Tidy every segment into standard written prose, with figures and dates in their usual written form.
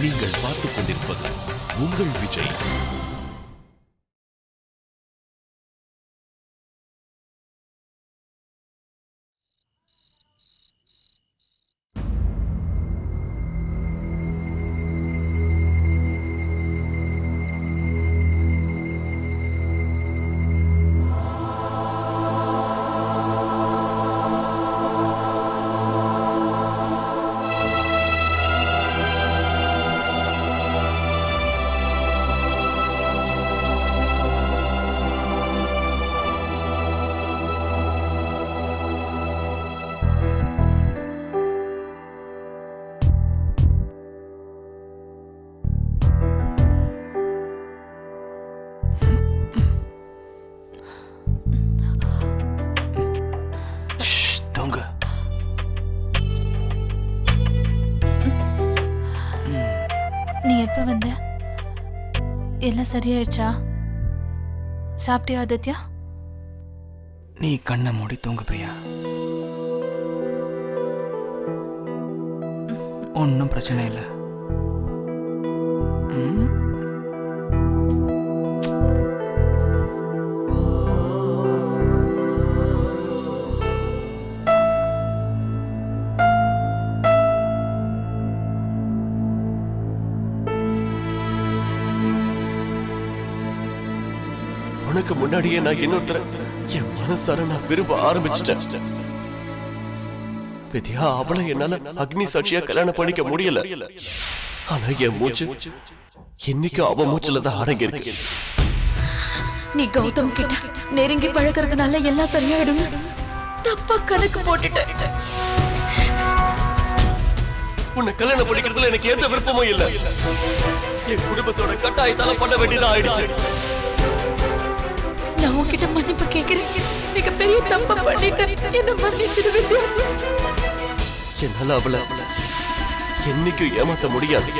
நீங்கள் பார்த்துக் கொண்டிருப்பது உங்கள் விஜய். நீ எப்ப வந்த? எல்லாம் சரியாயிடுச்சா? சாப்பிட்டியா ஆதித்யா? நீ கண்ணை மூடி தூங்கு பிரியா. ஒன்றும் பிரச்சனை இல்லை. உனக்கு முன்னாடியே நான் இன்னொருத்தர என் மனசார நான் விரும்ப ஆரம்பிச்சிட்டேன். வித்யா, அவளை என்னால அக்னி சாட்சியா கல்யாணம் பண்ணிக்க முடியல. ஆனா என் மூச்சு இன்னைக்கு அவ மூச்சுல தான் அடங்கி இருக்கு. நீ கௌதம் கிட்ட நெருங்கி பழகிறதுனால எல்லாம் சரியாயிடும். தப்பா கணக்கு போட்டுட்ட. உன்னை கல்யாணம் பண்ணிக்கிறதுல எனக்கு எந்த விருப்பமும் இல்ல. என் குடும்பத்தோட கட்டாயத்தால பண்ண வேண்டியதா ஆயிடுச்சு. நான் உன்கிட்ட மன்னிப்பு கேட்கிறேன். மிகப்பெரிய தப்ப பண்ணிட்டேன். என்ன மன்னிச்சிடு வித்யா. என்னால அவளை என்னைக்கும் ஏமாத்த முடியாது.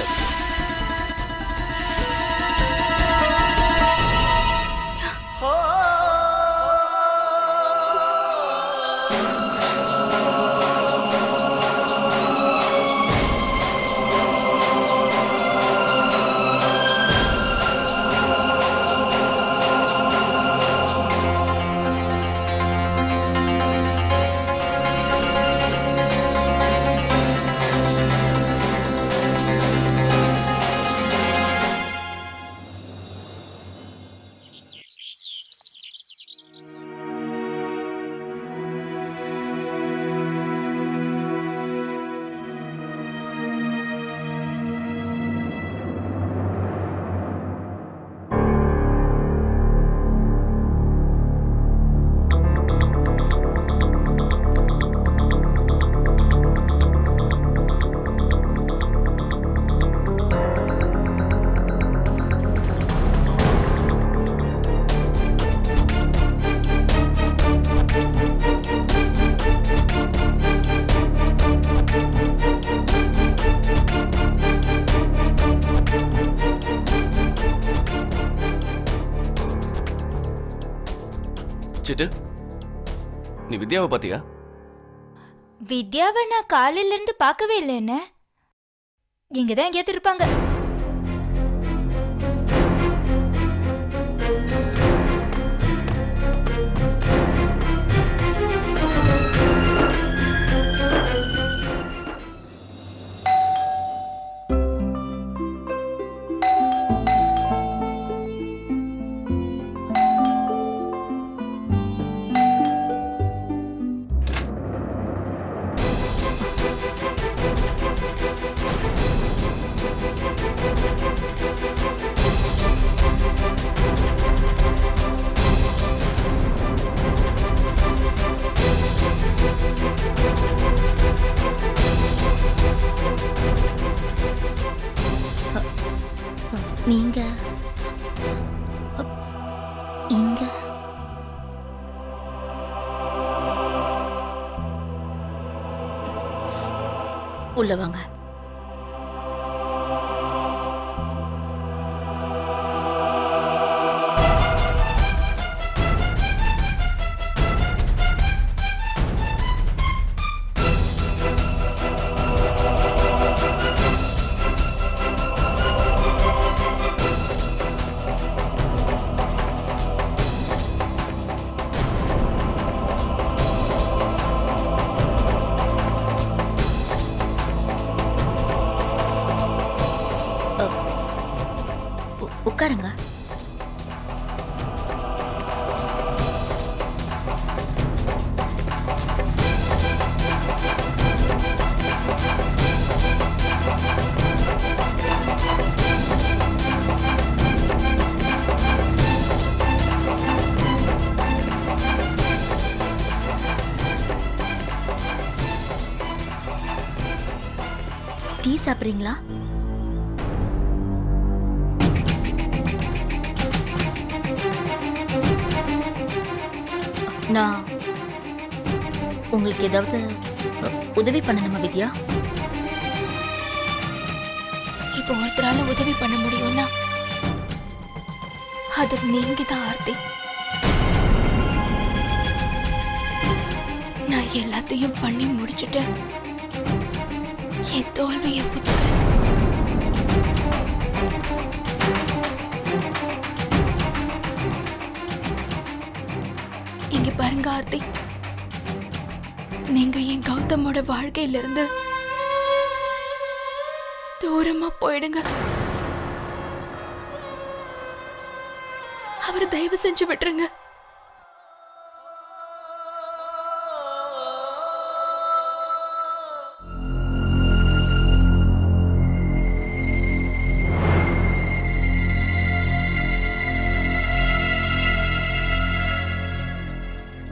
சிட்டு, நீ வித்யாவை பாத்தியா? வித்யாவை நான் காலையில இருந்து பார்க்கவே இல்லை. என்ன இங்கதான் எங்கேயாவது இருப்பாங்க. நீங்க இங்க உள்ள வாங்க. உட்காருங்க. டீ சாப்பிடுறீங்களா? நான் உங்களுக்கு ஏதாவது உதவி பண்ணணுமா வித்யா? இப்போ ஒருத்தரால உதவி பண்ண முடியும்னா அது நீங்க தான் ஆர்த்தி. நான் எல்லாத்தையும் பண்ணி முடிச்சுட்டு என் தோல்வியை ஒத்துக்கிறேன். இங்க பாருங்க ஆர்த்தி, நீங்க என் கௌதமோட வாழ்க்கையிலிருந்து தூரமா போயிடுங்க. அவரை தயவு செஞ்சு விட்டுருங்க.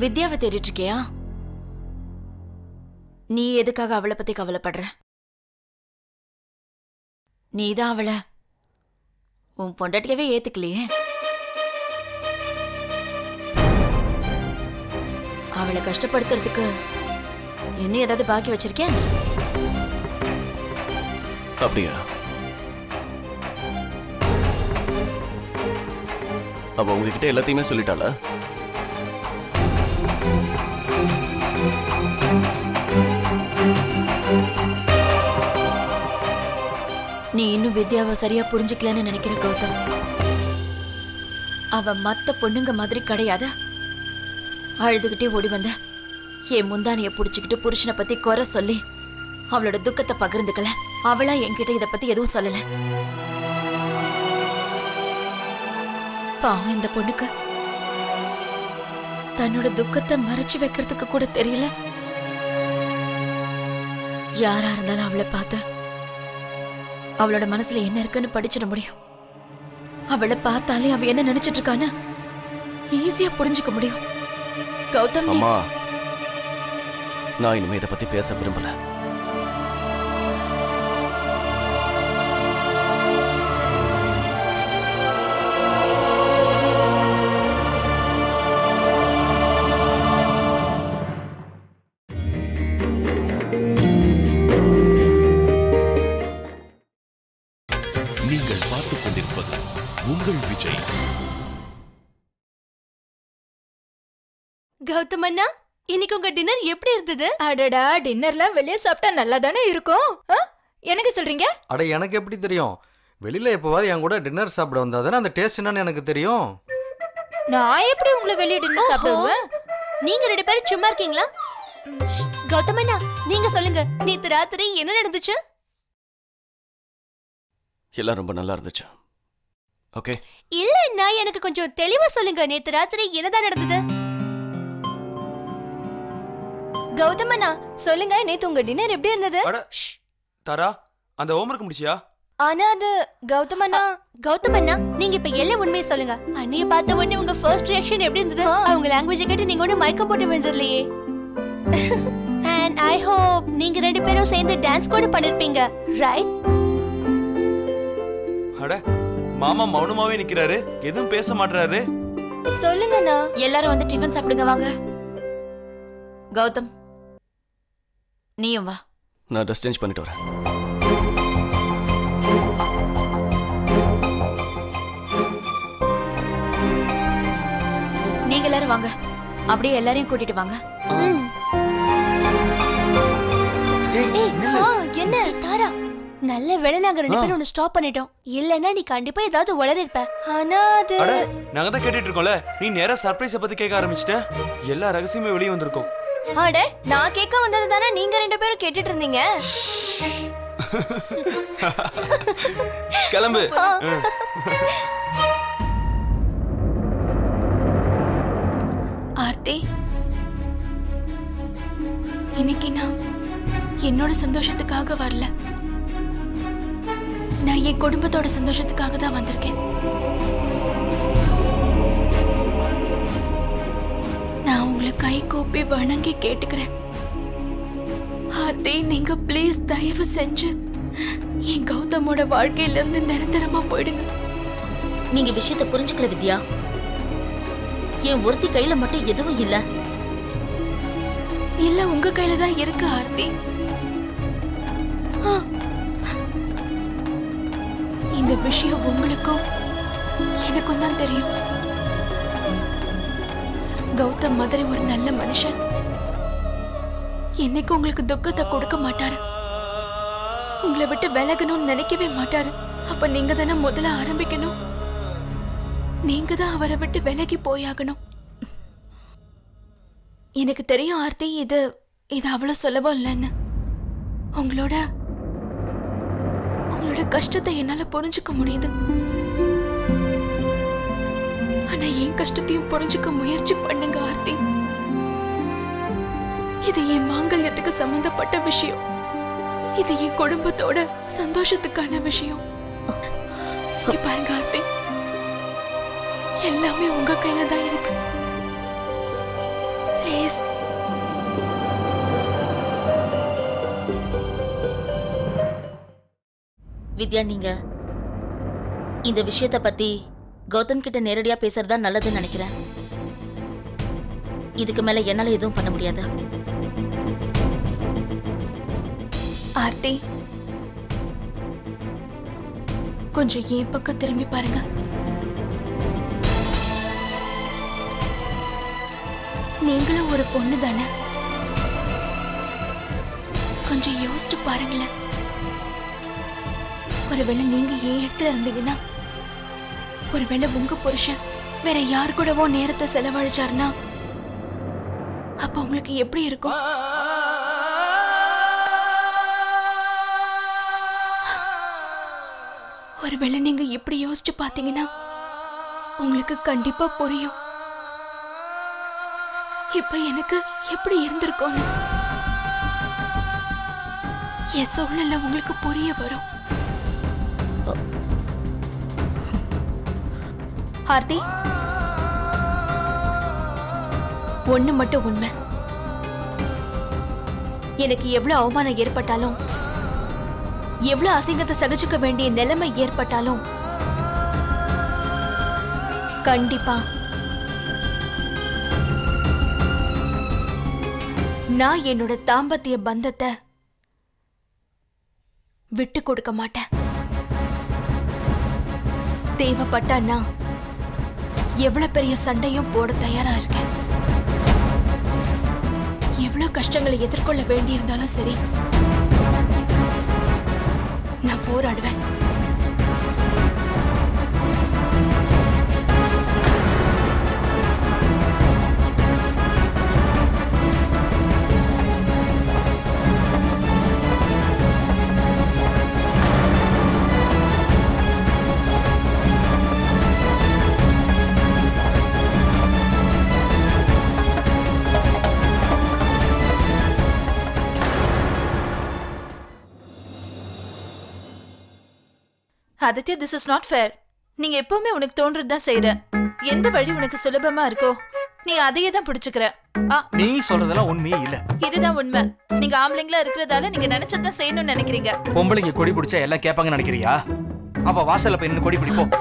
வித்யாவை தேடிட்டு இருக்கியா? நீ எதுக்காக அவளை பத்தி கவலைப்படுற? நீதான் அவளை உன் பொண்டாட்டியவே ஏத்துக்கலையே. அவளை கஷ்டப்படுத்துறதுக்கு இன்னும் ஏதாவது பாக்கி வச்சிருக்கேன்? அப்படியா? அவ உங்ககிட்ட எல்லாத்தையுமே சொல்லிட்டாளா? நீ இன்னும் வித்யாவை சரியா புரிஞ்சுக்கலன்னு நினைக்கிற கௌதம். அவ மத்த பொண்ணுங்க மாதிரி கிடையாது. அழுதுகிட்டே ஓடி வந்த என் முந்தானிய புடிச்சுக்கிட்டு புருஷனை பத்தி குறை சொல்லி அவளோட துக்கத்தை பகிர்ந்துக்கல. அவளா என்கிட்ட இத பத்தி எதுவும் சொல்லல. பாவம் இந்த பொண்ணுக்கு தன்னோட துக்கத்தை மறைச்சு வைக்கிறதுக்கு கூட தெரியல. யாரா இருந்தாலும் அவளை பார்த்து அவளோட மனசுல என்ன இருக்குன்னு படிச்சிட முடியும். அவளை பார்த்தாலே அவ என்ன நினைச்சிட்டு இருக்கான்னு ஈஸியா புரிஞ்சுக்க முடியும். கௌதம், அம்மா, நான் இனிமே இதை பத்தி பேச விரும்பல. நீங்கள் பார்த்துக் கொண்டிருப்பது உங்கள் விஜய். கௌதம் அண்ணா, இன்னைக்கு உங்க டின்னர் எப்படி இருந்தது? அடடா, டின்னர்லாம் வெளியே சாப்பிட்டா நல்லா தானே இருக்கும். எனக்கு சொல்றீங்க? அட, எனக்கு எப்படி தெரியும்? வெளியில எப்போவாது என் கூட டின்னர் சாப்பிட வந்தாதானே அந்த டேஸ்ட் என்னன்னு எனக்கு தெரியும். நான் எப்படி உங்களை வெளியே டின்னர் சாப்பிடுவேன்? நீங்க 2 பேரும் சும்மா இருக்கீங்களா? கௌதம் அண்ணா, நீங்க சொல்லுங்க, நேத்து ராத்திரி என்ன நடந்துச்சு? எல்லாம் ரொம்ப நல்லா இருந்துச்சு. ஓகே. இல்லன்னா எனக்கு கொஞ்சம் தெளிவா சொல்லுங்க, நேத்து ராத்திரி என்னதான் நடந்தது? கௌதம் அண்ணா சொல்லுங்க, நேத்து உங்க டின்னர் எப்படி இருந்தது? தாரா, அந்த ஹோம்வொர்க் முடிச்சியா? ஆனா அது கௌதம் அண்ணா, நீங்க இப்ப எல்லா உண்மையை சொல்லுங்க. அண்ணிய பார்த்த உடனே உங்க ஃபர்ஸ்ட் ரியாக்ஷன் எப்படி இருந்தது? அவங்க லாங்குவேஜ் கேட்டு நீங்க ஒண்ணு மயக்கம் போட்டு விழுந்துடலையே. And I hope நீங்க 2 பேரும் சேர்ந்து டான்ஸ் கூட பண்ணிருப்பீங்க, ரைட்? அட, மாமா மௌனமாவே நிக்கிறாரு, எதுவும் பேச மாட்டறாரு. சொல்லுங்கண்ணா. எல்லாரும் வந்து டிஃபன் சாப்பிடுங்க வாங்க. கௌதம், நீயும் வா. நான் ட்ரெஸ் சேஞ்ச் பண்ணிட்டு வரேன். நீங்க எல்லாரும் வாங்க. அப்படியே எல்லாரையும் கூட்டிட்டு வாங்க. என்ன தாரா, நல்ல வேளை நாங்க 2 பேரும் ஒன்னு ஸ்டாப் பண்ணிட்டோம். இல்லன்னா நீ கண்டிப்பா ஏதாவது உளறிருப்ப. ஆனா அது நாங்க தான் கேட்டிட்டு இருக்கோம்ல, நீ நேரா சர்ப்ரைஸ் பத்தி கேட்க ஆரம்பிச்சிட்ட. எல்லா ரகசியமே வெளிய வந்திருக்கும். அட, நான் கேட்க வந்தது தானே நீங்க 2 பேரும் கேட்டுட்டு இருந்தீங்க. கிளம்பு. இன்னைக்கு நான் என்னோட சந்தோஷத்துக்காக வரல, நான் என் குடும்பத்தோட சந்தோஷத்துக்காக தான் வந்திருக்கேன். நான் உங்களை கை கூப்பி வணங்கி கேட்டுக்கிறேன். ஆர்த்தி, நீங்க ப்ளீஸ் தயவு செஞ்சு என் கௌதமோட வாழ்க்கையில இருந்து நிரந்தரமா போயிடுங்க. நீங்க விஷயத்தை புரிஞ்சுக்கல வித்யா. என் ஒருத்தி கையில மட்டும் எதுவும் இல்ல. இல்ல, உங்க கையில தான் இருக்கு ஆர்த்தி. இந்த விஷயம் உங்களுக்கும் எனக்கும் தான் தெரியும். கௌதம் மாதிரி ஒரு நல்ல மனுஷன் என்னைக்கு உங்களுக்கு துக்கத்தை கொடுக்க மாட்டாரு, உங்களை விட்டு விலகணும்னு நினைக்கவே மாட்டாரு. அப்ப நீங்க தானே முதல்ல ஆரம்பிக்கணும். நீங்க தான் அவரை விட்டு விலகி போயாகணும். எனக்கு தெரியும் ஆர்த்தி, இது அவ்வளவு சுலபம் இல்லைன்னு. உங்களோட கஷ்டத்தை என்னால புரிஞ்சுக்க முடியுது. ஆனா என் கஷ்டத்தையும் புரிஞ்சுக்க முயற்சி பண்ணுங்க ஆர்த்தி. இது என் மாங்கல்யத்துக்கு சம்பந்தப்பட்ட விஷயம். இது என் குடும்பத்தோட சந்தோஷத்துக்கான விஷயம். இங்க பாருங்க ஆர்த்தி, எல்லாமே உங்க கையில தான் இருக்கு. ப்ளீஸ். வித்யா, நீங்க இந்த விஷயத்தை பத்தி கௌதம் கிட்ட நேரடியா பேசுறதா நல்லதுன்னு நினைக்கிறேன். இதுக்கு மேல என்னால எதுவும் பண்ண முடியாது. ஆர்த்தி, கொஞ்சம் என் பக்கம் திரும்பி பாருங்க. நீங்களும் ஒரு பொண்ணு தானே, கொஞ்சம் யோசிச்சு பாருங்களேன். ஒருவேளை நீங்க ஏன் இடத்துல இருந்தீங்கன்னா, ஒருவேளை உங்க புருஷன் வேற யாரு கூடவோ நேரத்தை செலவழிச்சாருன்னா அப்ப உங்களுக்கு எப்படி இருக்கும்? ஒருவேளை நீங்க இப்படி யோசிச்சு பாத்தீங்கன்னா உங்களுக்கு கண்டிப்பா புரியும் இப்ப எனக்கு எப்படி இருந்திருக்கும். என் சூழ்நிலை உங்களுக்கு புரிய வரும். ஆர்த்தி, ஒண்ணு மட்டும் உண்மை. எனக்கு எவ்வளவு அவமானம் ஏற்பட்டாலும், எவ்வளவு அசிங்கத்தை சகிச்சுக்க வேண்டிய நிலைமை ஏற்பட்டாலும் கண்டிப்பா நான் என்னோட தாம்பத்திய பந்தத்தை விட்டு கொடுக்க மாட்டேன். தேவைப்பட்டா நான் எவ்வளவு பெரிய சண்டையும் போட தயாரா இருக்கேன். எவ்வளவு கஷ்டங்களை எதிர்கொள்ள வேண்டியிருந்தாலும் சரி, நான் போராடுவேன். Aditya, this is not fair. நீங்க எப்பவுமே உனக்கு தோன்றது தான் செய்யற. எந்த வழி உனக்கு சுலபமா இருக்கோ நீ அதையே தான் பிடிச்சுக்கிற. நீ சொல்றதெல்லாம் உண்மையே இல்ல. இதுதான் உண்மை. நீங்க ஆம்பளைங்களா இருக்கிறதால நீங்க நினைச்சதான் செய்யணும்னு நினைக்கிறீங்க. பொம்பளைங்க கொடி பிடிச்சா எல்லாம் கேட்பாங்கன்னு நினைக்கிறியா? அப்ப வாசல்ல போய் நின்னு கொடி பிடிப்போம்.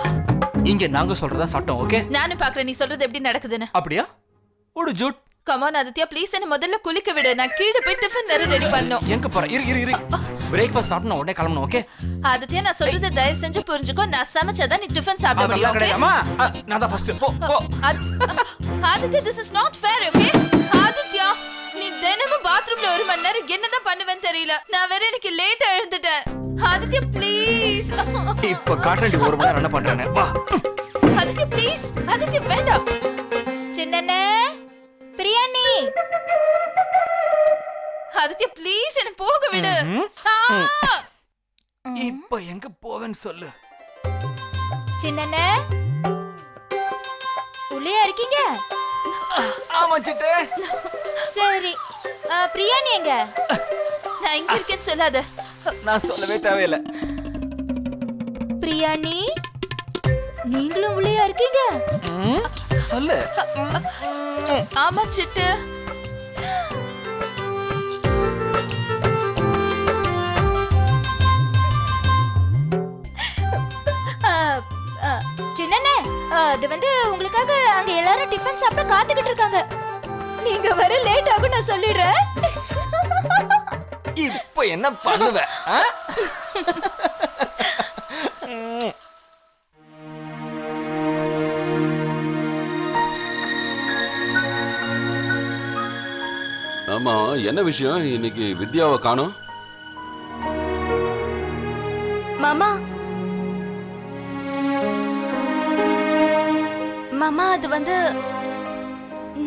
இங்க நாங்க சொல்றதா சட்டம். ஓகே, நானும் பாக்குறேன் நீ சொல்றது எப்படி நடக்குதுன்னு. அப்படியா? ஓடு ஜூட். கம் ஆன் ஆதித்யா, ப்ளீஸ் என்ன முதல்ல குளிக்க விடு. நான் கீழே போய் டிஃபன் வேற ரெடி பண்ணனும். எங்க போற? இரு. பிரேக்ஃபாஸ்ட் சாப்பிட்டா உடனே கிளம்பணும். ஓகே ஆதித்யா, நான் சொல்றத தயவு செஞ்சு புரிஞ்சுக்கோ. நான் சமைச்சதா நீ டிஃபன் சாப்பிட முடியும். ஓகே அம்மா, நான் தான் ஃபர்ஸ்ட். போ. Aditya, this is not fair. Okay Aditya, நீ தினமும் பாத்ரூம்ல 1 மணி நேரம் என்னதான் பண்ணுவேன்னு தெரியல. நான் வேற எனக்கு லேட்டா எழுந்துட்டேன். ஆதித்யா ப்ளீஸ். இப்ப காட்றேன் 1 மணி நேரம் என்ன பண்றேன்னு. வா ஆதித்யா ப்ளீஸ். ஆதித்யா வேண்டாம். சின்னண்ணே, பிரியாணி. ஆதித்யா ப்ளீஸ் என்ன போக விடு. இப்ப எங்க போவேன்னு சொல்லு. சின்னண்ணே, உள்ளே இருக்கீங்க? ஆமா சிட்டே. சரி. பிரியா நீ எங்க? நான் இங்க இருக்கேன்னு சொல்லாத. நான் சொல்லவே தேவையில்லை. பிரியாணி நீங்களும் உள்ளேயா இருக்கீங்க? சொல்லு. ஆமா சிட்டு. சின்னண்ணே, அது வந்து உங்களுக்காக அங்க எல்லாரும் டிஃபன் சாப்பிட காத்துக்கிட்டு இருக்காங்க. நீங்க வர லேட் ஆகும் நான் சொல்லிடுறேன். இப்ப என்ன பண்ணுவ? ஆமா, என்ன விஷயம்? இன்னைக்கு வித்யாவை காணோம். மாமா மாமா அது வந்து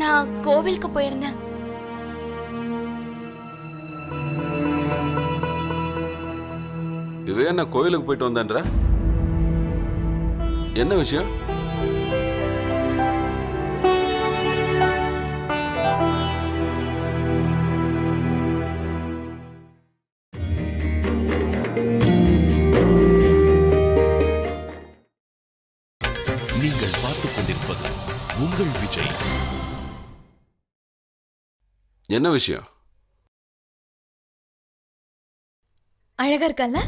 நான் கோவிலுக்கு போயிருந்தேன். இவ என்ன கோயிலுக்கு போயிட்டு வந்தேன்ற? என்ன விஷயம்? நீங்கள் பார்த்துக் கொண்டிருப்பது உங்கள் விஜய். என்ன விஷயம்? அழகா இருக்கல்ல?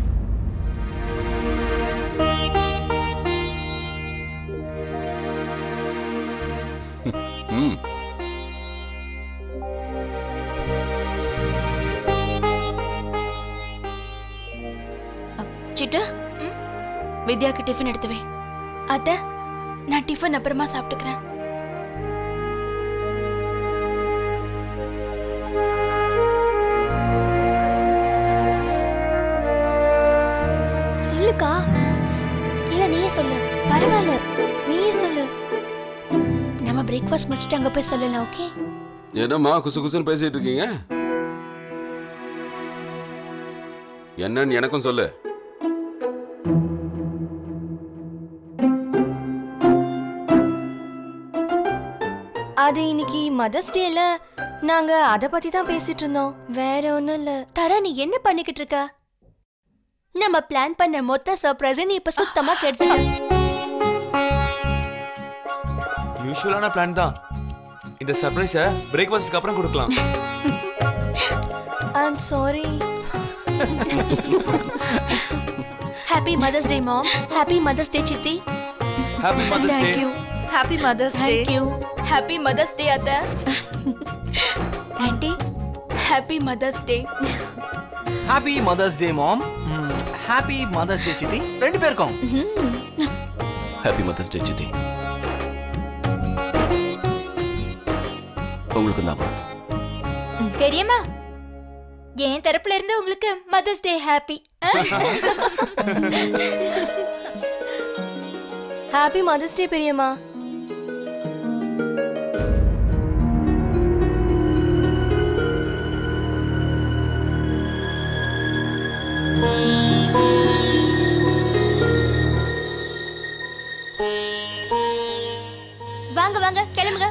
சிட்டு, வித்யாக்கு டிஃபன் எடுத்து வை. அத்தை, நான் டிஃபன் அப்புறமா சாப்பிட்டுக்கிறேன். சொல்லுக்கா. இல்ல நீயே சொல்லு. பரவாயில்ல, நீயே சொல்லு. நம்ம பிரேக்ஃபாஸ்ட் முடிச்சுட்டு அங்க போய் சொல்லலாம். ஓகே? என்னம்மா குசு குசுன்னு பேசிட்டு இருக்கீங்க? என்னன்னு எனக்கும் சொல்லு. அது இன்னைக்கு மதர்ஸ் டேல நாங்க அத பத்தி தான் பேசிட்டு இருந்தோம். வேற ஒண்ணும் இல்ல. தரா, நீ என்ன பண்ணிக்கிட்டு இருக்க? நம்ம பிளான் பண்ண மொத்த சர்ப்ரைஸ் நீ இப்ப சுத்தமா கெடுத்துட்ட. யூசுவலான பிளான் தான். இந்த சர்ப்ரைஸை பிரேக்ஃபாஸ்ட்க்கு அப்புறம் கொடுக்கலாம். I'm sorry. Happy Mother's Day, Mom. Happy Mother's Day, Chitti. Happy Mother's Day. Thank you. Happy Mother's Day. Thank you. Happy Mother's Day, Atta. Auntie, Happy Mother's Day. Happy mother's day mom. Happy mother's day சித்தி. ரெண்டு பேருக்கும் happy mother's day சித்தி. உங்களுக்கு தான். பெரியம்மா, என் தரப்புல இருந்து உங்களுக்கு mothers day happy. Happy Mother's Day, பெரியம்மா. வாங்க வாங்க கிளம்புங்க.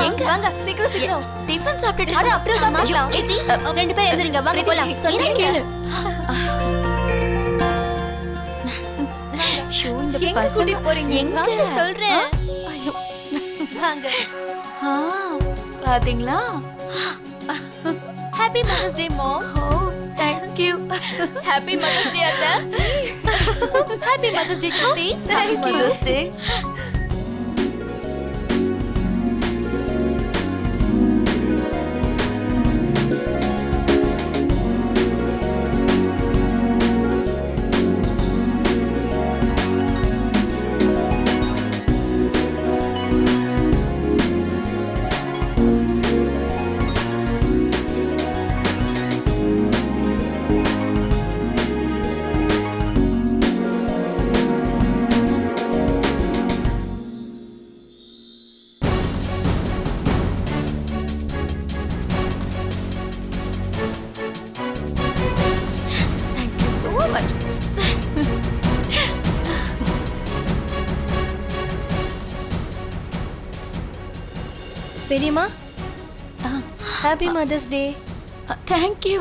எங்க வாங்க சீக்கிரம் சீக்கிரம். டிஃபன் சாப்பிட்டுட்டு அத அப்புறம் சாப்பிடலாம். சித்தி, ரெண்டு பேரும் எந்திரிங்க. வாங்க போலாம். சொன்னா கேளு. ஷோ, இந்த எங்க கூட்டி போறீங்க? வாங்க சொல்றேன். வாங்க. பாத்தீங்களா? Happy Mother's Day, Mom. Oh, thank you. Happy Mother's Day, Atta. Happy Mother's Day, Chitti. Happy Mother's Day. பெரியம்மா, ஹாப்பி மதர்ஸ் டே. தேங்க்யூ.